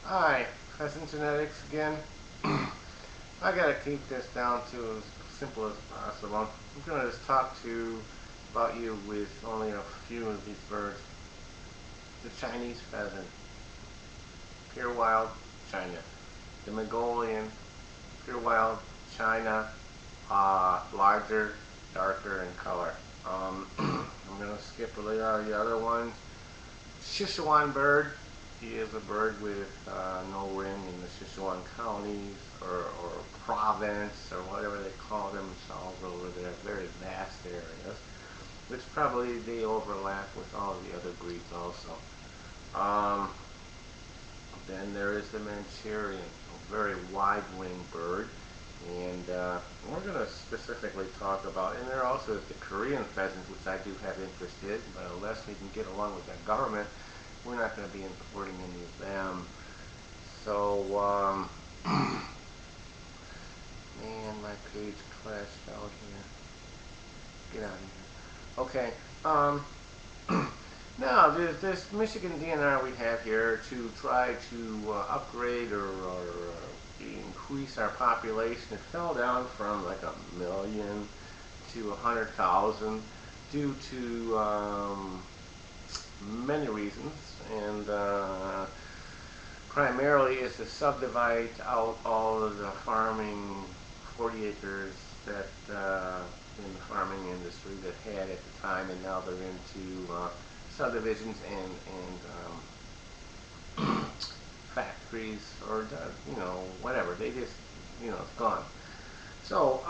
Hi, Pheasant Genetics again. I gotta keep this down to as simple as possible. I'm gonna just talk about you with only a few of these birds. The Chinese pheasant, pure wild, China. The Mongolian, pure wild, China, larger, darker in color. I'm gonna skip the other ones. Sichuan bird. He is a bird with no ring in the Sichuan colonies or province or whatever they call themselves over there. Very vast areas, which probably they overlap with all the other breeds also. Um, then there is the Manchurian, a very wide-winged bird. And we're going to specifically talk about, and there also is the Korean pheasant, which I do have interest in, but unless we can get along with that government, we're not going to be importing any of them. So, man, my page clashed out here. Get out of here. Okay. Now, there's this Michigan DNR we have here to try to upgrade or increase our population. It fell down from like 1,000,000 to 100,000 due to many reasons, and primarily is to subdivide out all of the farming 40 acres that in the farming industry that had at the time, and now they're into subdivisions and factories or whatever. They just it's gone. So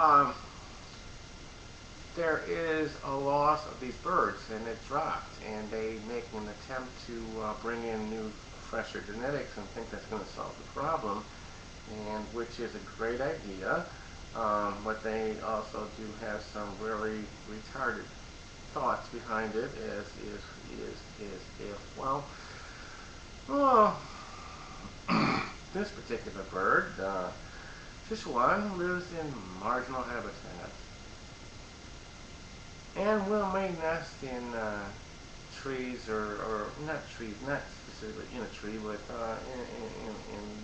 there is a loss of these birds, and it dropped, and they make an attempt to bring in new, fresher genetics and think that's going to solve the problem, and which is a great idea, but they also do have some really retarded thoughts behind it, is if, well, oh, this particular bird, Sichuan, lives in marginal habitats and may nest in trees or not trees, not specifically in a tree, but in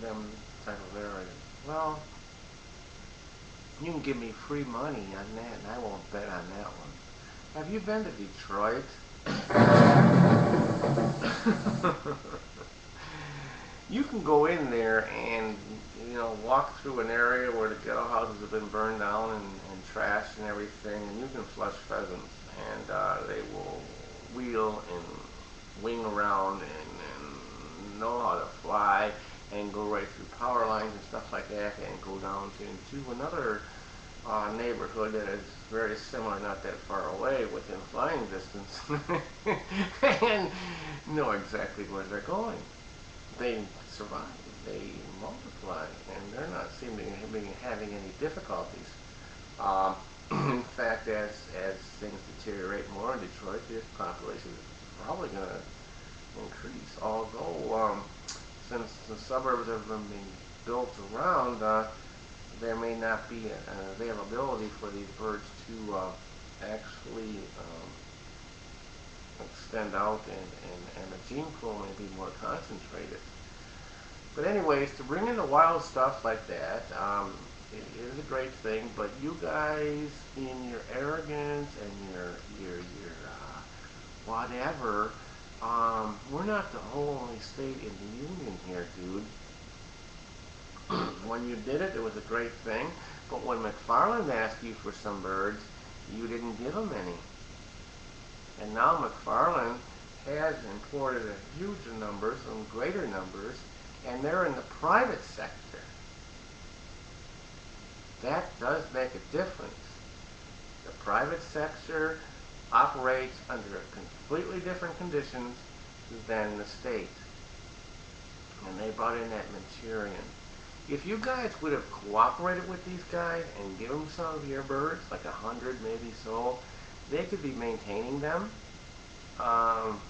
them type of areas. Well, you can give me free money on that, and I won't bet on that one. Have you been to Detroit? You can go in there and walk through an area where the ghetto houses have been burned down and trashed and everything, and you can flush pheasants, and they will wheel and wing around and know how to fly and go right through power lines and stuff like that, and go down into another neighborhood that is very similar, not that far away, within flying distance, and know exactly where they're going. They survive, they multiply, and they're not seeming to be having any difficulties. Um, in fact, as things deteriorate more in Detroit, this population is probably going to increase. Although, since the suburbs have been being built around, there may not be an availability for these birds to actually extend out, and the gene pool may be more concentrated. But anyways, to bring in the wild stuff like that, it is a great thing. But you guys, in your arrogance and whatever, we're not the only state in the union here, dude. When you did it, it was a great thing. But when McFarland asked you for some birds, you didn't give him any. And now McFarland has imported a huge numbers and greater numbers, and they're in the private sector. That does make a difference. The private sector operates under completely different conditions than the state. And they brought in that Manchurian. If you guys would have cooperated with these guys and give them some of your birds, like 100 maybe so, they could be maintaining them. Um,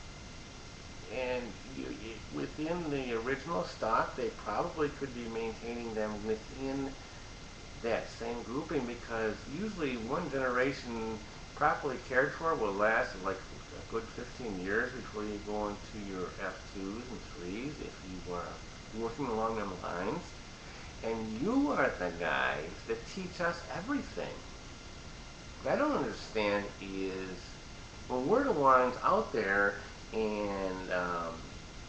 and within the original stock, they probably could be maintaining them within that same grouping, because usually one generation properly cared for will last like a good 15 years before you go into your F2s and 3s if you working along them lines. And you are the guys that teach us everything. What I don't understand is when we're the ones out there and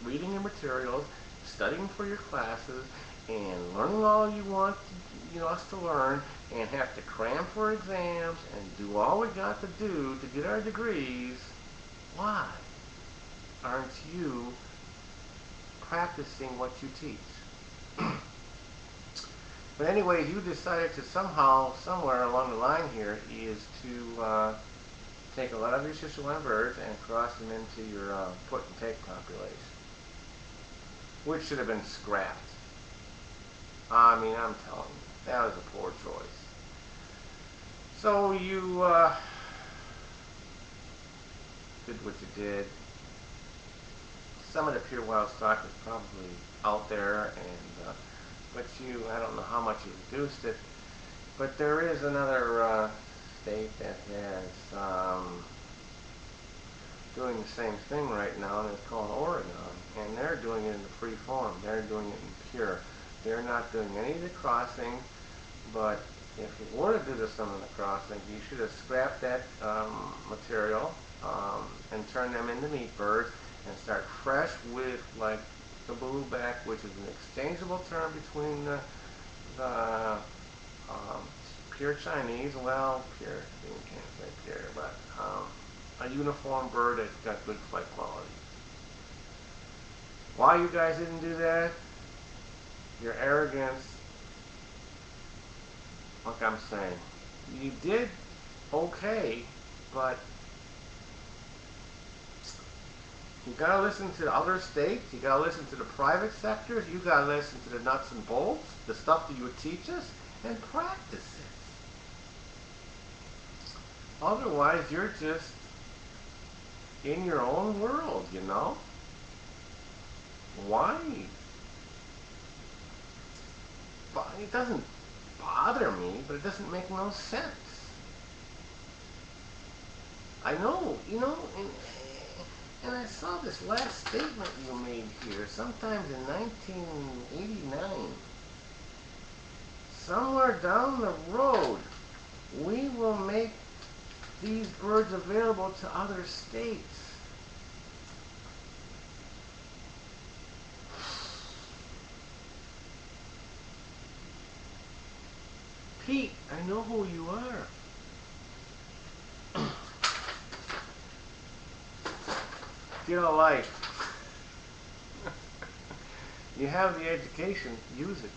reading your materials, studying for your classes, and learning all you want us to learn, and have to cram for exams and do all we got to do to get our degrees, why aren't you practicing what you teach? But anyway, you decided to somehow, somewhere along the line here, is to take a lot of your Sichuan birds and cross them into your put and take population, which should have been scrapped. I mean, I'm telling you, that was a poor choice. So you did what you did. Some of the pure wild stock is probably out there, and but I don't know how much you reduced it. But there is another state that has doing the same thing right now, and it's called Oregon, and they're doing it in the free form. They're doing it in pure. They're not doing any of the crossing, but if you were to do some of the crossing, you should have scrapped that material and turned them into meat birds and start fresh with like the blueback, which is an exchangeable term between the pure Chinese, well, pure, you can't say pure, but a uniform bird that's got good flight quality. Why you guys didn't do that? Your arrogance, like I'm saying. You did okay, but you gotta listen to the other states, you gotta listen to the private sectors, you gotta listen to the nuts and bolts, the stuff that you would teach us, and practice it. Otherwise, you're just in your own world, you know? Why? It doesn't bother me, but it doesn't make no sense. I know, and I saw this last statement you made here, sometimes in 1989. Somewhere down the road, we will make these birds available to other states. Pete, I know who you are. Get a life. You have the education, use it.